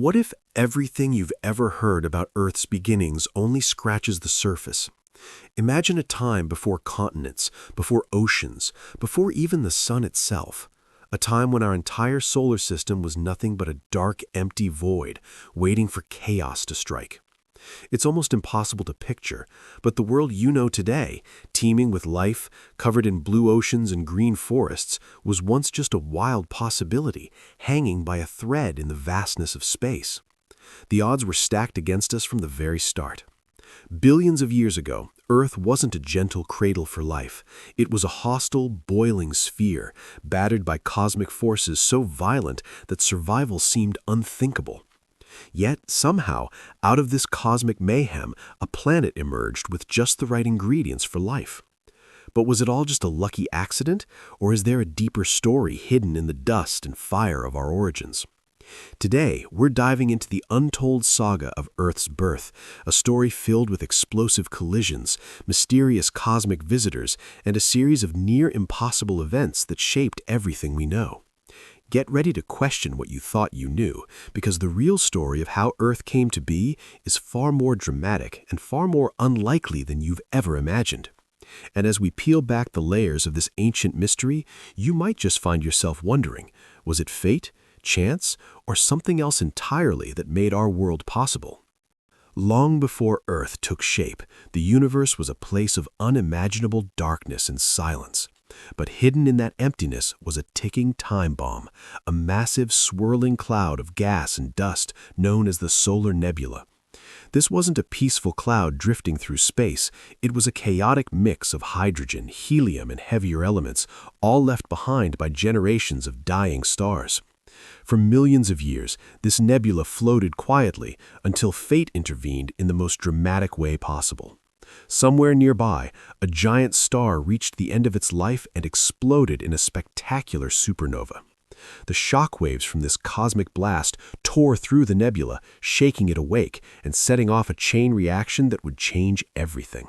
What if everything you've ever heard about Earth's beginnings only scratches the surface? Imagine a time before continents, before oceans, before even the sun itself. A time when our entire solar system was nothing but a dark, empty void, waiting for chaos to strike. It's almost impossible to picture, but the world you know today, teeming with life, covered in blue oceans and green forests, was once just a wild possibility, hanging by a thread in the vastness of space. The odds were stacked against us from the very start. Billions of years ago, Earth wasn't a gentle cradle for life. It was a hostile, boiling sphere, battered by cosmic forces so violent that survival seemed unthinkable. Yet, somehow, out of this cosmic mayhem, a planet emerged with just the right ingredients for life. But was it all just a lucky accident, or is there a deeper story hidden in the dust and fire of our origins? Today, we're diving into the untold saga of Earth's birth, a story filled with explosive collisions, mysterious cosmic visitors, and a series of near-impossible events that shaped everything we know. Get ready to question what you thought you knew, because the real story of how Earth came to be is far more dramatic and far more unlikely than you've ever imagined. And as we peel back the layers of this ancient mystery, you might just find yourself wondering, was it fate, chance, or something else entirely that made our world possible? Long before Earth took shape, the universe was a place of unimaginable darkness and silence. But hidden in that emptiness was a ticking time bomb, a massive swirling cloud of gas and dust known as the solar nebula. This wasn't a peaceful cloud drifting through space. It was a chaotic mix of hydrogen, helium, and heavier elements, all left behind by generations of dying stars. For millions of years, this nebula floated quietly until fate intervened in the most dramatic way possible. Somewhere nearby, a giant star reached the end of its life and exploded in a spectacular supernova. The shockwaves from this cosmic blast tore through the nebula, shaking it awake and setting off a chain reaction that would change everything.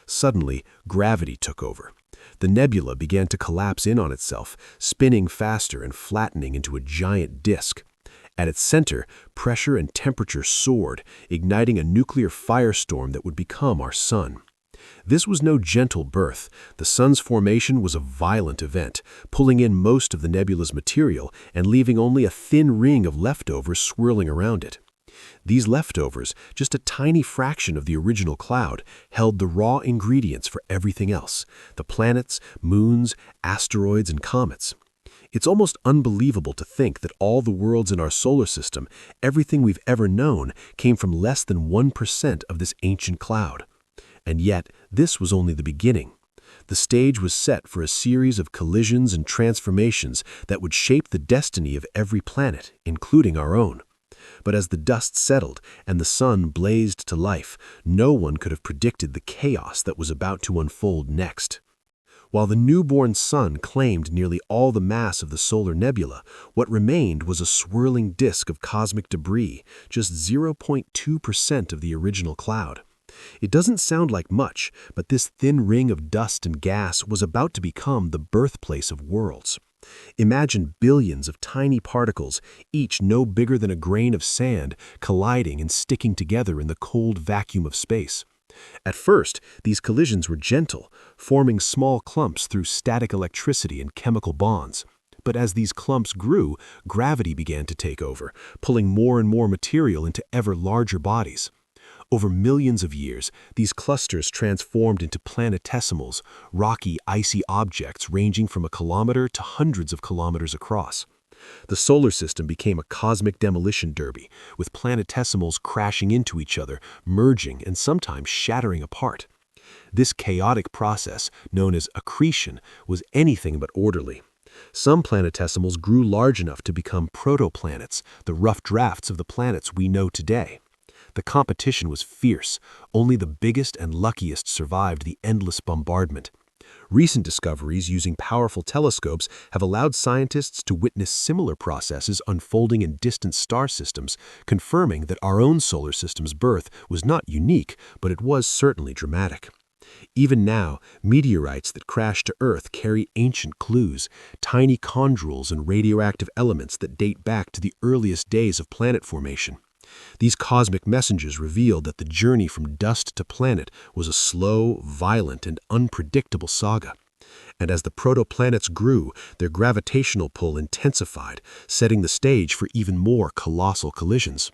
Suddenly, gravity took over. The nebula began to collapse in on itself, spinning faster and flattening into a giant disk. At its center, pressure and temperature soared, igniting a nuclear firestorm that would become our sun. This was no gentle birth. The sun's formation was a violent event, pulling in most of the nebula's material and leaving only a thin ring of leftovers swirling around it. These leftovers, just a tiny fraction of the original cloud, held the raw ingredients for everything else: the planets, moons, asteroids, and comets. It's almost unbelievable to think that all the worlds in our solar system, everything we've ever known, came from less than 1% of this ancient cloud. And yet, this was only the beginning. The stage was set for a series of collisions and transformations that would shape the destiny of every planet, including our own. But as the dust settled and the sun blazed to life, no one could have predicted the chaos that was about to unfold next. While the newborn sun claimed nearly all the mass of the solar nebula, what remained was a swirling disk of cosmic debris, just 0.2% of the original cloud. It doesn't sound like much, but this thin ring of dust and gas was about to become the birthplace of worlds. Imagine billions of tiny particles, each no bigger than a grain of sand, colliding and sticking together in the cold vacuum of space. At first, these collisions were gentle, forming small clumps through static electricity and chemical bonds. But as these clumps grew, gravity began to take over, pulling more and more material into ever larger bodies. Over millions of years, these clusters transformed into planetesimals, rocky, icy objects ranging from a kilometer to hundreds of kilometers across. The solar system became a cosmic demolition derby, with planetesimals crashing into each other, merging, and sometimes shattering apart. This chaotic process, known as accretion, was anything but orderly. Some planetesimals grew large enough to become protoplanets, the rough drafts of the planets we know today. The competition was fierce. Only the biggest and luckiest survived the endless bombardment. Recent discoveries using powerful telescopes have allowed scientists to witness similar processes unfolding in distant star systems, confirming that our own solar system's birth was not unique, but it was certainly dramatic. Even now, meteorites that crash to Earth carry ancient clues, tiny chondrules and radioactive elements that date back to the earliest days of planet formation. These cosmic messengers revealed that the journey from dust to planet was a slow, violent, and unpredictable saga. And as the protoplanets grew, their gravitational pull intensified, setting the stage for even more colossal collisions.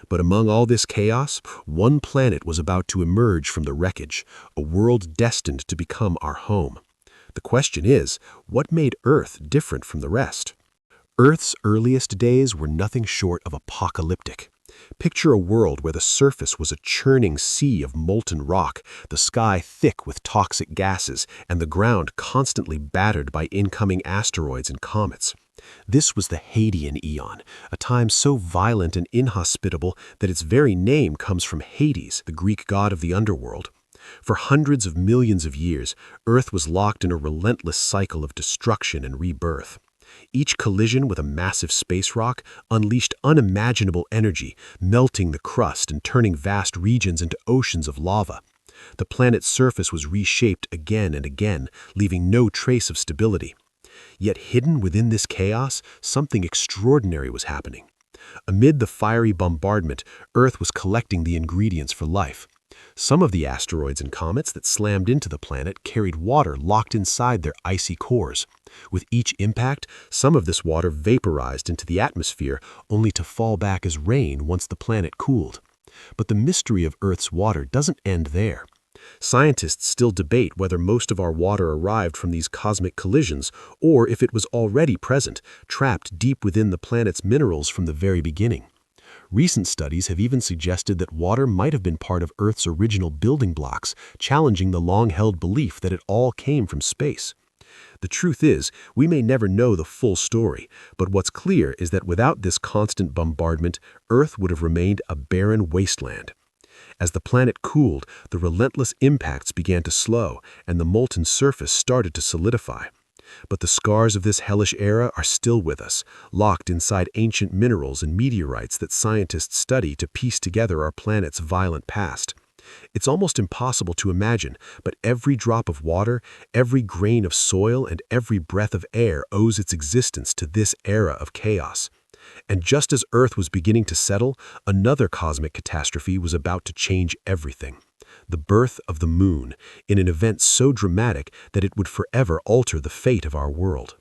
But among all this chaos, one planet was about to emerge from the wreckage, a world destined to become our home. The question is, what made Earth different from the rest? Earth's earliest days were nothing short of apocalyptic. Picture a world where the surface was a churning sea of molten rock, the sky thick with toxic gases, and the ground constantly battered by incoming asteroids and comets. This was the Hadean Eon, a time so violent and inhospitable that its very name comes from Hades, the Greek god of the underworld. For hundreds of millions of years, Earth was locked in a relentless cycle of destruction and rebirth. Each collision with a massive space rock unleashed unimaginable energy, melting the crust and turning vast regions into oceans of lava. The planet's surface was reshaped again and again, leaving no trace of stability. Yet hidden within this chaos, something extraordinary was happening. Amid the fiery bombardment, Earth was collecting the ingredients for life. Some of the asteroids and comets that slammed into the planet carried water locked inside their icy cores. With each impact, some of this water vaporized into the atmosphere, only to fall back as rain once the planet cooled. But the mystery of Earth's water doesn't end there. Scientists still debate whether most of our water arrived from these cosmic collisions, or if it was already present, trapped deep within the planet's minerals from the very beginning. Recent studies have even suggested that water might have been part of Earth's original building blocks, challenging the long-held belief that it all came from space. The truth is, we may never know the full story, but what's clear is that without this constant bombardment, Earth would have remained a barren wasteland. As the planet cooled, the relentless impacts began to slow, and the molten surface started to solidify. But the scars of this hellish era are still with us, locked inside ancient minerals and meteorites that scientists study to piece together our planet's violent past. It's almost impossible to imagine, but every drop of water, every grain of soil, and every breath of air owes its existence to this era of chaos. And just as Earth was beginning to settle, another cosmic catastrophe was about to change everything. The birth of the moon, in an event so dramatic that it would forever alter the fate of our world.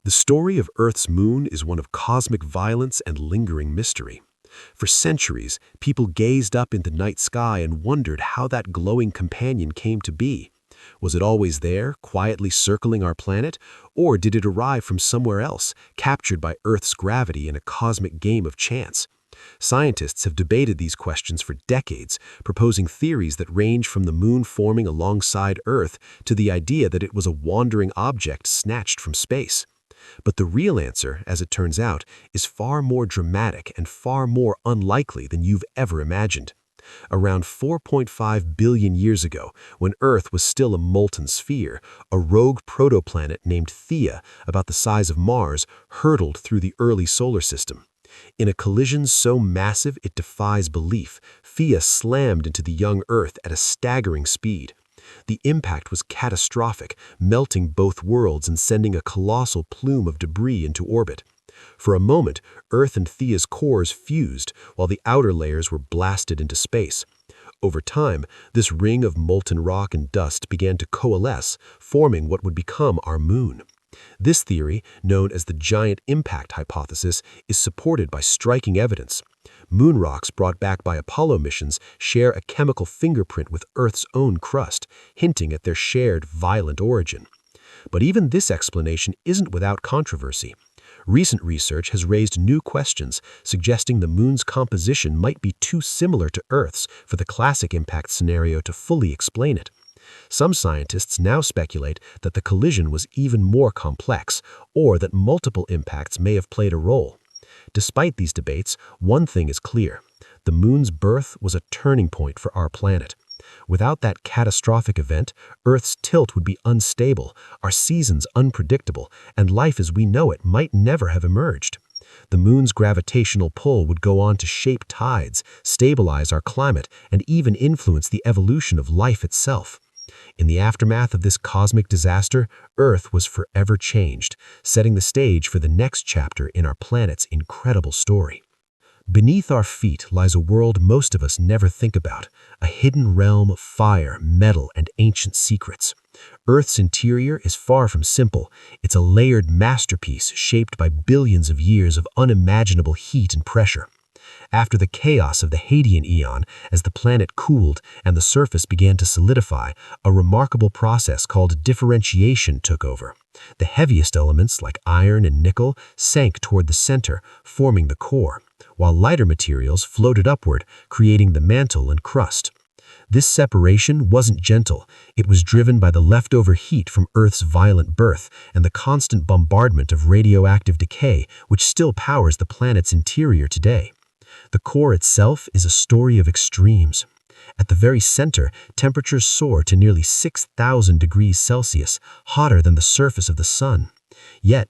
The story of Earth's moon is one of cosmic violence and lingering mystery. For centuries, people gazed up in the night sky and wondered how that glowing companion came to be. Was it always there, quietly circling our planet, or did it arrive from somewhere else, captured by Earth's gravity in a cosmic game of chance? Scientists have debated these questions for decades, proposing theories that range from the moon forming alongside Earth to the idea that it was a wandering object snatched from space. But the real answer, as it turns out, is far more dramatic and far more unlikely than you've ever imagined. Around 4.5 billion years ago, when Earth was still a molten sphere, a rogue protoplanet named Theia, about the size of Mars, hurtled through the early solar system. In a collision so massive it defies belief, Theia slammed into the young Earth at a staggering speed. The impact was catastrophic, melting both worlds and sending a colossal plume of debris into orbit. For a moment, Earth and Theia's cores fused, while the outer layers were blasted into space. Over time, this ring of molten rock and dust began to coalesce, forming what would become our moon. This theory, known as the giant impact hypothesis, is supported by striking evidence. Moon rocks brought back by Apollo missions share a chemical fingerprint with Earth's own crust, hinting at their shared violent origin. But even this explanation isn't without controversy. Recent research has raised new questions, suggesting the moon's composition might be too similar to Earth's for the classic impact scenario to fully explain it. Some scientists now speculate that the collision was even more complex, or that multiple impacts may have played a role. Despite these debates, one thing is clear. The moon's birth was a turning point for our planet. Without that catastrophic event, Earth's tilt would be unstable, our seasons unpredictable, and life as we know it might never have emerged. The moon's gravitational pull would go on to shape tides, stabilize our climate, and even influence the evolution of life itself. In the aftermath of this cosmic disaster, Earth was forever changed, setting the stage for the next chapter in our planet's incredible story. Beneath our feet lies a world most of us never think about, a hidden realm of fire, metal, and ancient secrets. Earth's interior is far from simple. It's a layered masterpiece shaped by billions of years of unimaginable heat and pressure. After the chaos of the Hadean Eon, as the planet cooled and the surface began to solidify, a remarkable process called differentiation took over. The heaviest elements, like iron and nickel, sank toward the center, forming the core, while lighter materials floated upward, creating the mantle and crust. This separation wasn't gentle. It was driven by the leftover heat from Earth's violent birth and the constant bombardment of radioactive decay, which still powers the planet's interior today. The core itself is a story of extremes. At the very center, temperatures soar to nearly 6,000 degrees Celsius, hotter than the surface of the sun. Yet,